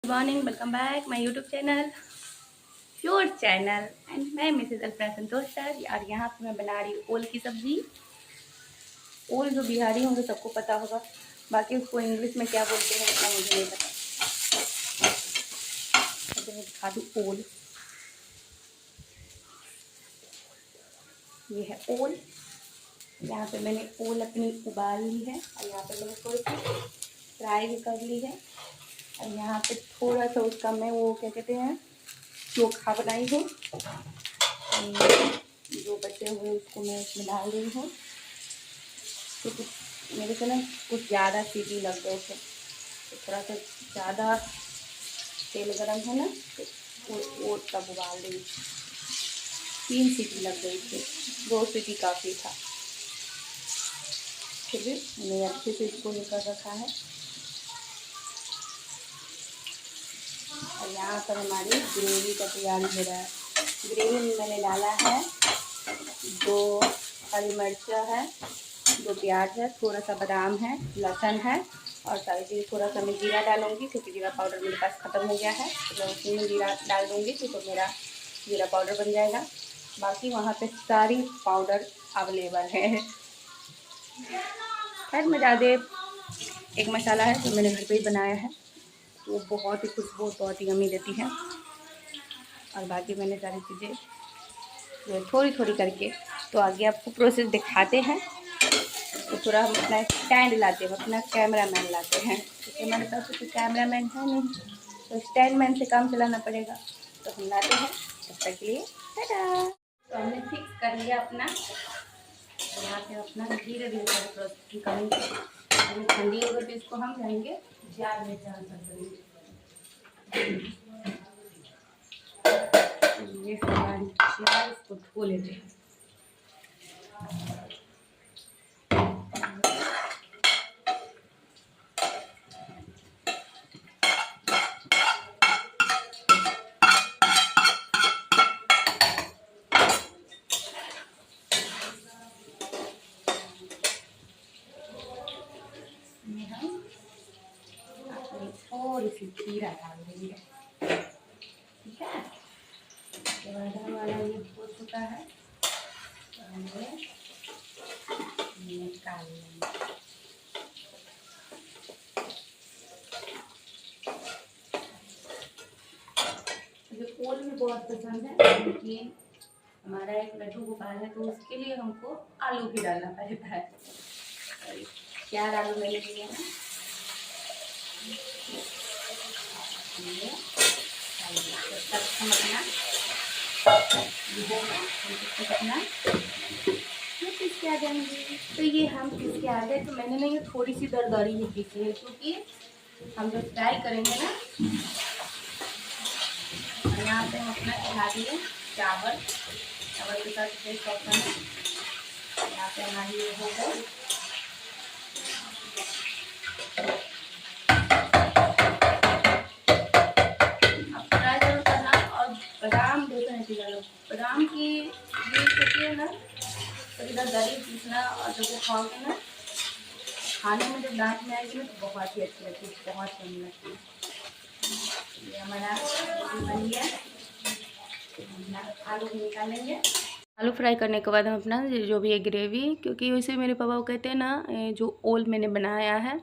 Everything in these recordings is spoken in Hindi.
Good morning, welcome back my YouTube channel, your channel. And मैं मिसेज अल्फा संतोष सर। और यहाँ पे मैं बना रही हूँ ओल की सब्ज़ी। ओल जो बिहारी होंगे सबको पता होगा, बाकी उसको इंग्लिश में क्या बोलते हैं इतना मुझे नहीं पता। तो मैं दिखा दूँ ओल। ये है ओल। यहाँ पे मैंने ओल अपनी उबाल ली है और यहाँ पे मैंने थोड़ी सी फ्राई भी कर ली है। और यहाँ पे थोड़ा सा उसका मैं वो क्या कहते हैं चोखा बनाई हूँ। जो बचे हुए उसको मैं इसमें डाल रही हूँ। तो कुछ मेरे से ना कुछ ज़्यादा सीटी लग गए थे, तो थोड़ा सा ज़्यादा तेल गरम है ना, तो वो तब उबाल रही थी। 3 सीटी लग गई थी, 2 सीटी काफ़ी था। फिर भी मैंने अच्छे से इसको निकल रखा है। और यहाँ पर हमारी ग्रेवी का तैयारी हो रहा है। ग्रेवी में मैंने डाला है 2 हरी मिर्चा है, 2 प्याज है, थोड़ा सा बादाम है, लहसुन है और सारी चीज़। थोड़ा सा मैं जीरा डालूंगी क्योंकि जीरा पाउडर मेरे पास ख़त्म हो गया है, तो मैं उसी में जीरा डाल दूँगी तो मेरा जीरा पाउडर बन जाएगा। बाकी वहाँ पे सारी पाउडर अवेलेबल है। खैर मैं ज़्यादा एक मसाला है जो मैंने घर पे ही बनाया है, तो वो बहुत ही खुशबू बहुत ही यम्मी देती है। और बाकी मैंने सारी चीज़ें जो थोड़ी थोड़ी करके, तो आगे आपको प्रोसेस दिखाते हैं। तो थोड़ा हम अपना स्टैंड लाते हैं, अपना कैमरा मैन लाते हैं, क्योंकि हमारे पास तो कैमरा मैन है नहीं, तो स्टैंड मैन से काम चलाना पड़ेगा। तो हम लाते हैं, तब तक के लिए टाटा। तो हमने फिक्स कर लिया अपना। यहाँ पे अपना धीरे धीरे प्रोसेस करेंगे। अभी ठंडी होगी तो इसको हम जाएंगे जार में ट्रांसफर करेंगे। ये हमारी जार, इसको धो लेते हैं। थोड़ी सी खीरा डाल देंगे, ठीक है। उसके बाद हमारा ये हो चुका है, तो हमें निकाल लेंगे। मुझे ओल भी बहुत पसंद है, लेकिन हमारा एक लड्डू गोपाल है, तो उसके लिए हमको आलू भी डालना पड़ता है। 4 आलू मैंने लिए हैं। तब हम अपना पीस के आ जाएंगे। तो ये हम पीस के आ गए। तो मैंने ना ये थोड़ी सी दरदरी ही पीसी है, क्योंकि हम जो फ्राई करेंगे ना। और यहाँ पे हम अपना खिला दिए चावल के साथ टेस्ट ऑप्शन है। यहाँ पे हमारी ये हो गई। अब फ्राई जरूर करना। और बादाम देते हैं, बादाम की यूज होती है ना, तो इधर दरी पीसना, और जब वो खाओगे ना खाने में जब दांत में आएगी ना, तो बहुत ही अच्छी लगती है, बहुत अच्छी लगती है। ये हमारा बन गया। आलू भी निकालेंगे। आलू फ्राई करने के बाद हम अपना जो भी है ग्रेवी, क्योंकि वैसे मेरे पापा को कहते हैं ना, जो ओल मैंने बनाया है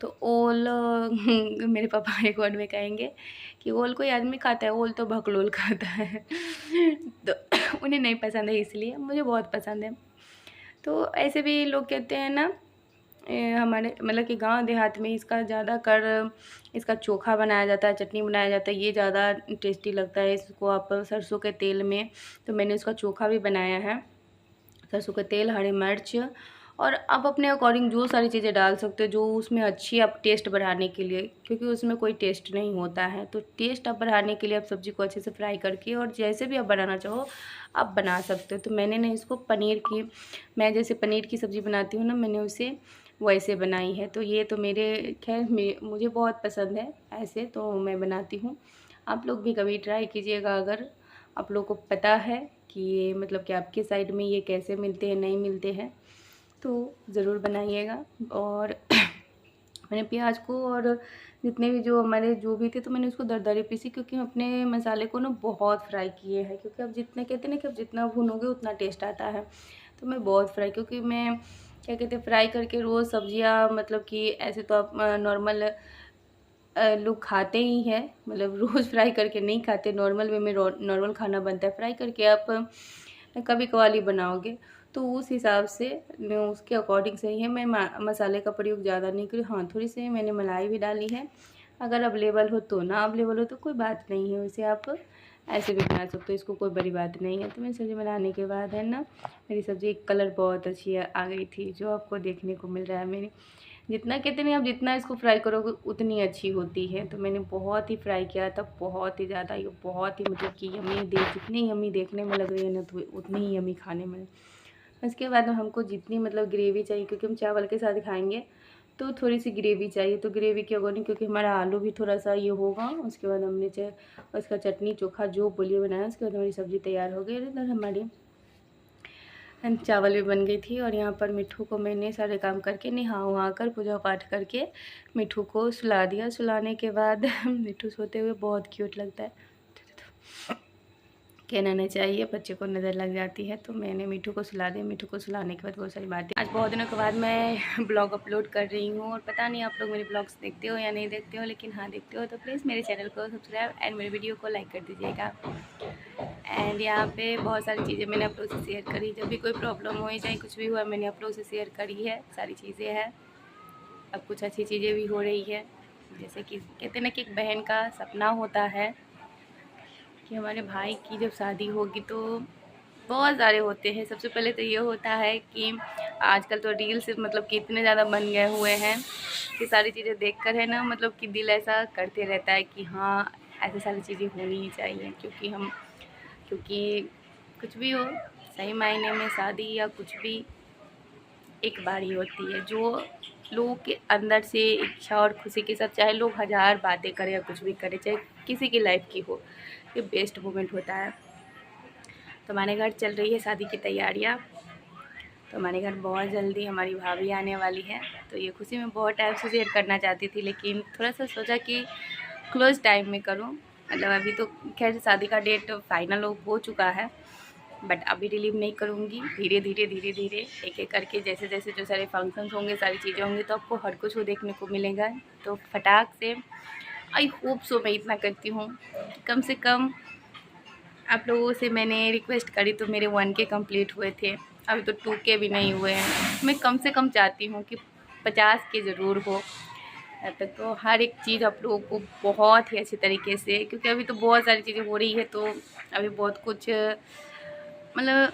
तो ओल मेरे पापा एक वर्ड में कहेंगे कि ओल कोई आदमी खाता है, ओल तो भकलोल खाता है। तो उन्हें नहीं पसंद है, इसलिए मुझे बहुत पसंद है। तो ऐसे भी लोग कहते हैं ना, हमारे मतलब कि गांव देहात में इसका ज़्यादा कर इसका चोखा बनाया जाता है, चटनी बनाया जाता है, ये ज़्यादा टेस्टी लगता है। इसको आप सरसों के तेल में, तो मैंने उसका चोखा भी बनाया है। सरसों का तेल, हरी मिर्च, और आप अपने अकॉर्डिंग जो सारी चीज़ें डाल सकते हो, जो उसमें अच्छी आप टेस्ट बढ़ाने के लिए, क्योंकि उसमें कोई टेस्ट नहीं होता है। तो टेस्ट आप बढ़ाने के लिए आप सब्ज़ी को अच्छे से फ्राई करके, और जैसे भी आप बनाना चाहो आप बना सकते हो। तो मैंने ना इसको मैं जैसे पनीर की सब्ज़ी बनाती हूँ ना, मैंने उसे वैसे बनाई है। तो ये तो मेरे खैर मुझे बहुत पसंद है, ऐसे तो मैं बनाती हूँ। आप लोग भी कभी ट्राई कीजिएगा, अगर आप लोग को पता है कि ये मतलब कि आपके साइड में ये कैसे मिलते हैं, नहीं मिलते हैं, तो ज़रूर बनाइएगा। और मैंने प्याज को और जितने भी जो हमारे जो भी थे, तो मैंने उसको दरदरे पीसी, क्योंकि हम अपने मसाले को ना बहुत फ्राई किए हैं, क्योंकि अब जितने कहते हैं ना कि अब जितना भूनोगे उतना टेस्ट आता है। तो मैं बहुत फ्राई, क्योंकि मैं क्या कहते हैं फ्राई करके रोज़ सब्जियां, मतलब कि ऐसे तो आप नॉर्मल लोग खाते ही हैं, मतलब रोज़ फ्राई करके नहीं खाते, नॉर्मल वे में नॉर्मल खाना बनता है। फ्राई करके आप कभी कभार ही बनाओगे, तो उस हिसाब से उसके अकॉर्डिंग सही है। मैं मसाले का प्रयोग ज़्यादा नहीं करी। हाँ, थोड़ी सी मैंने मलाई भी डाली है, अगर अवेलेबल हो तो, ना अवेलेबल हो तो कोई बात नहीं है, उसे आप ऐसे भी बना सकते हो, इसको कोई बड़ी बात नहीं है। तो मैं सब्ज़ी बनाने के बाद है ना, मेरी सब्ज़ी कलर बहुत अच्छी आ गई थी, जो आपको देखने को मिल रहा है। मेरी जितना कहते नहीं, आप जितना इसको फ्राई करोगे उतनी अच्छी होती है। तो मैंने बहुत ही फ्राई किया था, बहुत ही ज़्यादा, ये बहुत ही मतलब कि यम्मी जितनी यम्मी देखने में लग रही है ना, तो उतनी ही यम्मी खाने में। उसके बाद हमको जितनी मतलब ग्रेवी चाहिए, क्योंकि हम चावल के साथ खाएंगे, तो थोड़ी सी ग्रेवी चाहिए। तो ग्रेवी के अकॉर्डिंग, क्योंकि हमारा आलू भी थोड़ा सा ये होगा, उसके बाद हमने उसका चटनी चोखा जो बोलिए बनाया, उसके बाद हमारी सब्ज़ी तैयार हो गई। इधर हमारी चावल भी बन गई थी। और यहाँ पर मिट्ठू को मैंने सारे काम करके नहा वहा कर पूजा पाठ करके मिट्ठू को सुला दिया। सुलाने के बाद मिट्ठू सोते हुए बहुत क्यूट लगता है, कहना नहीं चाहिए, बच्चे को नज़र लग जाती है। तो मैंने मिट्ठू को सुला दिया। मिट्ठू को सुलाने के बाद बहुत सारी बातें, आज बहुत दिनों के बाद मैं ब्लॉग अपलोड कर रही हूँ, और पता नहीं आप लोग मेरे ब्लॉग्स देखते हो या नहीं देखते हो, लेकिन हाँ देखते हो तो प्लीज़ मेरे चैनल को सब्सक्राइब एंड मेरे वीडियो को लाइक कर दीजिएगा। एंड यहाँ पे बहुत सारी चीज़ें मैंने आप लोग से शेयर करी, जब भी कोई प्रॉब्लम हो चाहे कुछ भी हुआ, मैंने आप लोग से शेयर करी है, सारी चीज़ें हैं। अब कुछ अच्छी चीज़ें भी हो रही है, जैसे कि कहते हैं ना कि एक बहन का सपना होता है कि हमारे भाई की जब शादी होगी, तो बहुत सारे होते हैं। सबसे पहले तो ये होता है कि आजकल तो रील्स मतलब कि इतने ज़्यादा बन गए हुए हैं कि सारी चीज़ें देखकर है ना, मतलब कि दिल ऐसा करते रहता है कि हाँ ऐसी सारी चीज़ें होनी ही चाहिए। क्योंकि कुछ भी हो, सही मायने में शादी या कुछ भी एक बार ही होती है, जो लोगों के अंदर से इच्छा और खुशी के साथ, चाहे लोग हज़ार बातें करें या कुछ भी करें, चाहे किसी की लाइफ की हो, ये बेस्ट मोमेंट होता है। तो हमारे घर चल रही है शादी की तैयारियाँ। तो हमारे घर बहुत जल्दी हमारी भाभी आने वाली है, तो ये खुशी मैं बहुत टाइम से शेयर करना चाहती थी, लेकिन थोड़ा सा सोचा कि क्लोज टाइम में करूं। मतलब अभी तो खैर शादी का डेट फाइनल हो चुका है, बट अभी रिलीव नहीं करूंगी। धीरे धीरे एक एक करके, जैसे जैसे जो सारे फंक्शंस होंगे, सारी चीज़ें होंगी, तो आपको हर कुछ वो देखने को मिलेगा। तो फटाक से आई होप सो मैं इतना करती हूँ, कम से कम आप लोगों से मैंने रिक्वेस्ट करी तो मेरे 1 के कंप्लीट हुए थे, अभी तो 2 के भी नहीं हुए हैं। मैं कम से कम चाहती हूँ कि 50 के ज़रूर हो तक, तो हर एक चीज़ आप लोगों को बहुत ही अच्छे तरीके से, क्योंकि अभी तो बहुत सारी चीज़ें हो रही है, तो अभी बहुत कुछ मतलब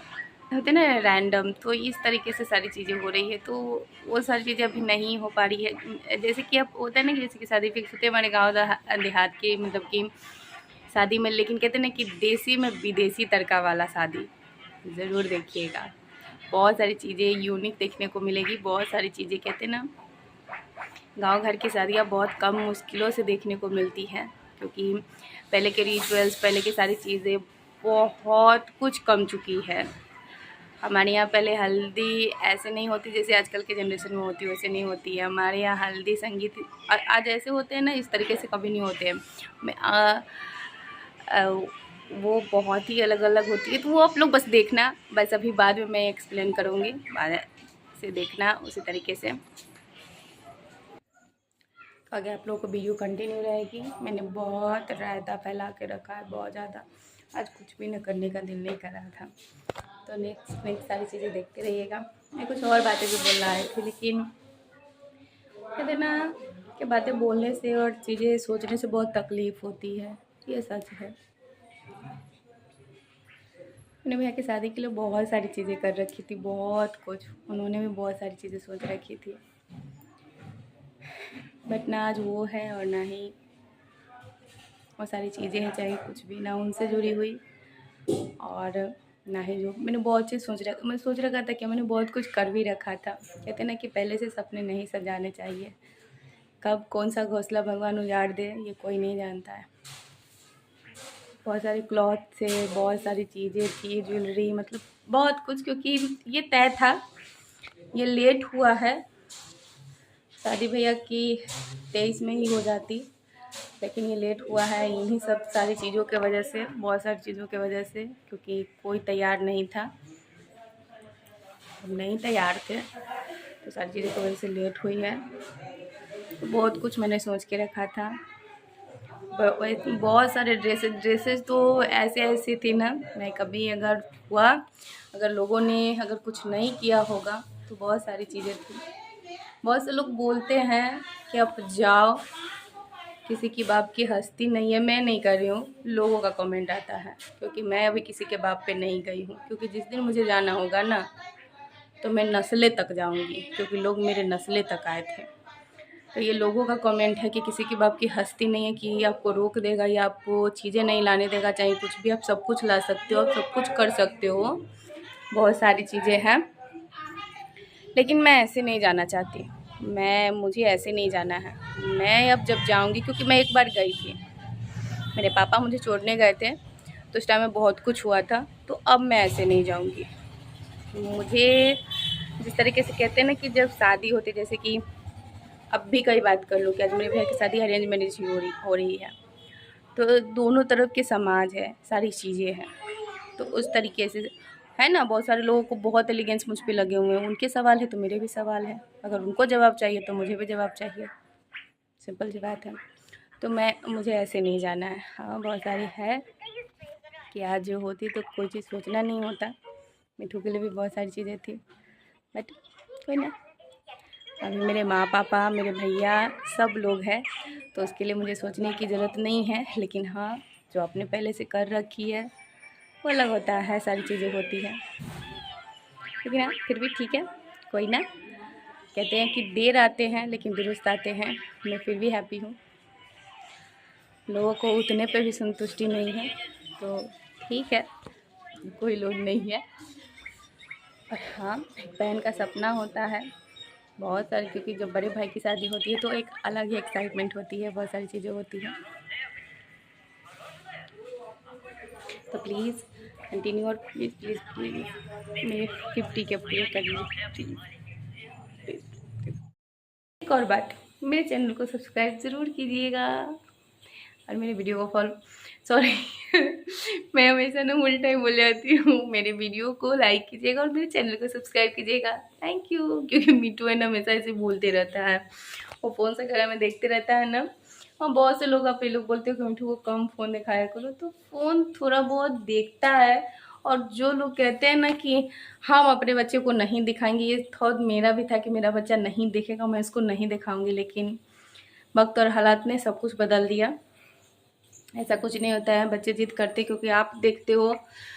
होते ना रैंडम, तो इस तरीके से सारी चीज़ें हो रही है, तो वो सारी चीज़ें अभी नहीं हो पा रही है। जैसे कि अब होता है ना कि जैसे कि शादी फिक्स होती है हमारे गाँव देहात के, मतलब कि शादी में, लेकिन कहते हैं ना कि देसी में विदेशी तड़का वाला शादी, ज़रूर देखिएगा। बहुत सारी चीज़ें यूनिक देखने को मिलेगी, बहुत सारी चीज़ें कहते हैं ना, गांव घर की शादियाँ बहुत कम मुश्किलों से देखने को मिलती हैं, क्योंकि पहले के रिचुअल्स, पहले की सारी चीज़ें बहुत कुछ कम चुकी है। हमारे यहाँ पहले हल्दी ऐसे नहीं होती जैसे आजकल के जनरेशन में होती, वैसे नहीं होती है। हमारे यहाँ हल्दी संगीत आज ऐसे होते हैं ना, इस तरीके से कभी नहीं होते हैं। वो बहुत ही अलग अलग होती है, तो वो आप लोग बस देखना, बस अभी बाद में मैं एक्सप्लेन करूँगी, बाद से देखना उसी तरीके से। तो आगे आप लोगों को वीडियो कंटिन्यू रहेगी। मैंने बहुत रायता फैला के रखा है, बहुत ज़्यादा, आज कुछ भी न करने का दिल नहीं कर रहा था। तो नेक्स्ट सारी चीज़ें देखते रहिएगा। मैं कुछ और बातें भी बोल रहा थी, लेकिन कहते ना कि बातें बोलने से और चीज़ें सोचने से बहुत तकलीफ़ होती है, ये सच है। मैंने भैया की शादी के लिए बहुत सारी चीज़ें कर रखी थी, बहुत कुछ, उन्होंने भी बहुत सारी चीज़ें सोच रखी थी, बट ना आज वो है और ना ही वो सारी चीज़ें हैं, चाहे कुछ भी ना उनसे जुड़ी हुई, और ना ही जो मैंने बहुत चीज़ मैं सोच रखा था कि मैंने बहुत कुछ कर भी रखा था। कहते ना कि पहले से सपने नहीं सजाने चाहिए, कब कौन सा घोंसला भगवान उजाड़ दे ये कोई नहीं जानता है। बहुत सारे क्लॉथ से बहुत सारी चीज़ें थी, ज्वेलरी, मतलब बहुत कुछ, क्योंकि ये तय था, ये लेट हुआ है। शादी भैया की 23 में ही हो जाती, लेकिन ये लेट हुआ है इन्हीं सब सारी चीज़ों के वजह से, बहुत सारी चीज़ों के वजह से, क्योंकि कोई तैयार नहीं था, हम नहीं तैयार थे, तो सारी चीज़ों की वजह से लेट हुई है। तो बहुत कुछ मैंने सोच के रखा था, बहुत सारे ड्रेसेस तो ऐसे ऐसी थी ना, मैं कभी अगर हुआ, अगर लोगों ने अगर कुछ नहीं किया होगा तो बहुत सारी चीज़ें थी। बहुत से लोग बोलते हैं कि अब जाओ, किसी की बाप की हस्ती नहीं है, मैं नहीं कर रही हूँ, लोगों का कमेंट आता है, क्योंकि मैं अभी किसी के बाप पे नहीं गई हूँ, क्योंकि जिस दिन मुझे जाना होगा ना तो मैं नस्लें तक जाऊँगी, क्योंकि लोग मेरे नस्लें तक आए थे। तो ये लोगों का कमेंट है कि किसी की बाप की हस्ती नहीं है कि आपको रोक देगा या आपको चीज़ें नहीं लाने देगा, चाहे कुछ भी, आप सब कुछ ला सकते हो, आप सब कुछ कर सकते हो, बहुत सारी चीज़ें हैं। लेकिन मैं ऐसे नहीं जाना चाहती, मुझे ऐसे नहीं जाना है। मैं अब जब जाऊंगी, क्योंकि मैं एक बार गई थी, मेरे पापा मुझे छोड़ने गए थे, तो उस टाइम में बहुत कुछ हुआ था, तो अब मैं ऐसे नहीं जाऊंगी। मुझे जिस तरीके से कहते हैं ना कि जब शादी होती, जैसे कि अब भी कई बात कर लो कि आज मेरे भाई की शादी अरेंज मैरिज हो रही है, तो दोनों तरफ के समाज है, सारी चीज़ें हैं, तो उस तरीके से है ना। बहुत सारे लोगों को बहुत एलिगेंस मुझ पे लगे हुए हैं, उनके सवाल है तो मेरे भी सवाल है, अगर उनको जवाब चाहिए तो मुझे भी जवाब चाहिए, सिंपल सी बात है। तो मुझे ऐसे नहीं जाना है। हाँ, बहुत सारी है कि आज जो होती तो कोई चीज़ सोचना नहीं होता, मिठू के लिए भी बहुत सारी चीज़ें थी, बट कोई ना, अभी मेरे माँ पापा, मेरे भैया, सब लोग हैं, तो उसके लिए मुझे सोचने की ज़रूरत नहीं है। लेकिन हाँ, जो आपने पहले से कर रखी है वो अलग होता है, सारी चीज़ें होती हैं, लेकिन हाँ फिर भी ठीक है, कोई ना। कहते हैं कि देर आते हैं लेकिन दुरुस्त आते हैं, मैं फिर भी हैप्पी हूँ। लोगों को उतने पे भी संतुष्टि नहीं है, तो ठीक है, कोई लोग नहीं है। और हाँ, बहन का सपना होता है बहुत सारी, क्योंकि जब बड़े भाई की शादी होती है तो एक अलग ही एक्साइटमेंट होती है, बहुत सारी चीज़ें होती हैं। तो प्लीज़ कंटिन्यू, और प्लीज़ प्लीज़ प्लीज़ मेरे 50 के पूरे कर लीजिए प्लीज़। एक और बात, मेरे चैनल को सब्सक्राइब ज़रूर कीजिएगा, और मेरे वीडियो को फॉलो, सॉरी मैं हमेशा ना उल्टा ही बोल जाती हूँ, मेरे वीडियो को लाइक कीजिएगा और मेरे चैनल को सब्सक्राइब कीजिएगा, थैंक यू। क्योंकि मिठू है ना, हमेशा ऐसे बोलते रहता है, वो फ़ोन से घर में देखते रहता है ना। और बहुत से लोग अपने लोग बोलते हो कि मिठू को कम फ़ोन दिखाया करो, तो फ़ोन थोड़ा बहुत देखता है। और जो लोग कहते हैं ना कि हम अपने बच्चे को नहीं दिखाएंगे, ये थॉट मेरा भी था कि मेरा बच्चा नहीं देखेगा, मैं इसको नहीं दिखाऊंगी, लेकिन वक्त और हालात ने सब कुछ बदल दिया। ऐसा कुछ नहीं होता है, बच्चे जिद करते, क्योंकि आप देखते हो,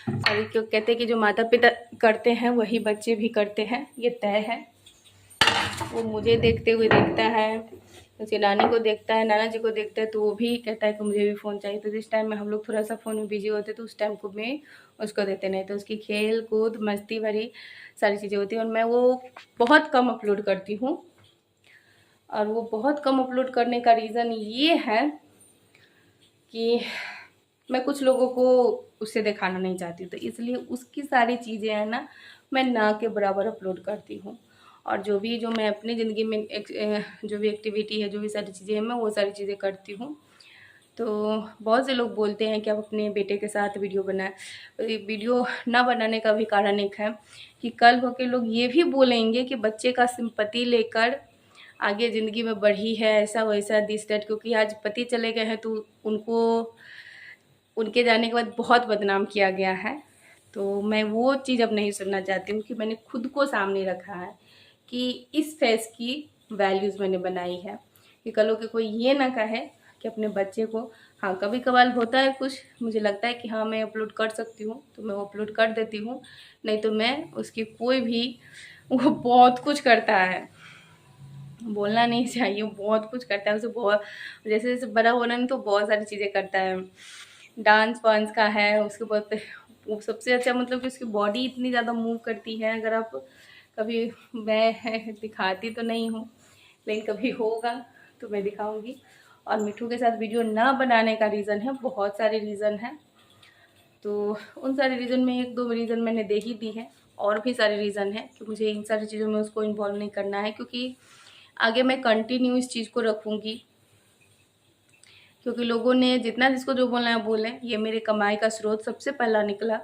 सभी क्यों कहते हैं कि जो माता पिता करते हैं वही बच्चे भी करते हैं, ये तय है। वो मुझे देखते हुए देखता है, उसकी नानी को देखता है, नाना जी को देखता है, तो वो भी कहता है कि मुझे भी फ़ोन चाहिए। तो जिस टाइम में हम लोग थोड़ा सा फ़ोन में बिजी होते तो उस टाइम को मैं उसको देते नहीं, तो उसकी खेल कूद मस्ती भरी सारी चीज़ें होती हैं। और मैं वो बहुत कम अपलोड करती हूँ, और वो बहुत कम अपलोड करने का रीज़न ये है कि मैं कुछ लोगों को उससे दिखाना नहीं चाहती, तो इसलिए उसकी सारी चीज़ें हैं ना, मैं ना के बराबर अपलोड करती हूँ। और जो मैं अपनी ज़िंदगी में जो भी एक्टिविटी है, जो भी सारी चीज़ें हैं, मैं वो सारी चीज़ें करती हूँ। तो बहुत से लोग बोलते हैं कि आप अपने बेटे के साथ वीडियो बनाएं। वीडियो ना बनाने का भी कारण एक है कि कल हो के लोग ये भी बोलेंगे कि बच्चे का सिंपैथी लेकर आगे ज़िंदगी में बढ़ी है, ऐसा वैसा दिस दैट, क्योंकि आज पति चले गए हैं तो उनको उनके जाने के बाद बहुत बदनाम किया गया है। तो मैं वो चीज़ अब नहीं सुनना चाहती हूँ, कि मैंने खुद को सामने रखा है कि इस फेस की वैल्यूज़ मैंने बनाई है, कि कल को कोई ये ना कहे कि अपने बच्चे को, हाँ कभी कभार होता है कुछ, मुझे लगता है कि हाँ मैं अपलोड कर सकती हूँ तो मैं अपलोड कर देती हूँ, नहीं तो मैं उसकी कोई भी, वो बहुत कुछ करता है, बोलना नहीं चाहिए, बहुत कुछ करता है, उसे बहुत, जैसे जैसे बड़ा हो रहा है तो बहुत सारी चीज़ें करता है, डांस वांस का है उसके बहुत, वो सबसे अच्छा मतलब कि उसकी बॉडी इतनी ज़्यादा मूव करती है। अगर आप कभी, मैं दिखाती तो नहीं हूँ, लेकिन कभी होगा तो मैं दिखाऊंगी। और मिठू के साथ वीडियो ना बनाने का रीज़न है, बहुत सारे रीज़न हैं, तो उन सारे रीज़न में एक दो रीज़न मैंने दे ही दी है, और भी सारे रीज़न हैं कि मुझे इन सारी चीज़ों में उसको इन्वॉल्व नहीं करना है, क्योंकि आगे मैं कंटिन्यू इस चीज़ को रखूँगी। क्योंकि लोगों ने जितना जिसको जो बोलना है बोलें, ये मेरे कमाई का स्रोत सबसे पहला निकला।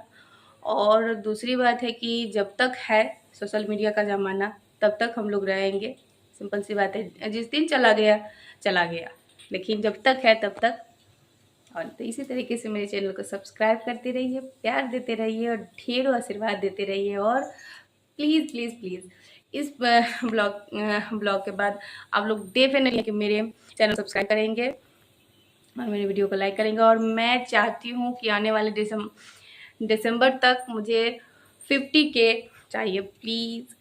और दूसरी बात है कि जब तक है सोशल मीडिया का ज़माना तब तक हम लोग रहेंगे, सिंपल सी बात है। जिस दिन चला गया चला गया, लेकिन जब तक है तब तक। और तो इसी तरीके से मेरे चैनल को सब्सक्राइब करते रहिए, प्यार देते रहिए और ढेरों आशीर्वाद देते रहिए। और प्लीज़ प्लीज़ प्लीज़ इस ब्लॉग के बाद आप लोग डेफिनेटली कि मेरे चैनल सब्सक्राइब करेंगे और मेरे वीडियो को लाइक करेंगे। और मैं चाहती हूँ कि आने वाले दिसंबर तक मुझे 50K चाहिए प्लीज़।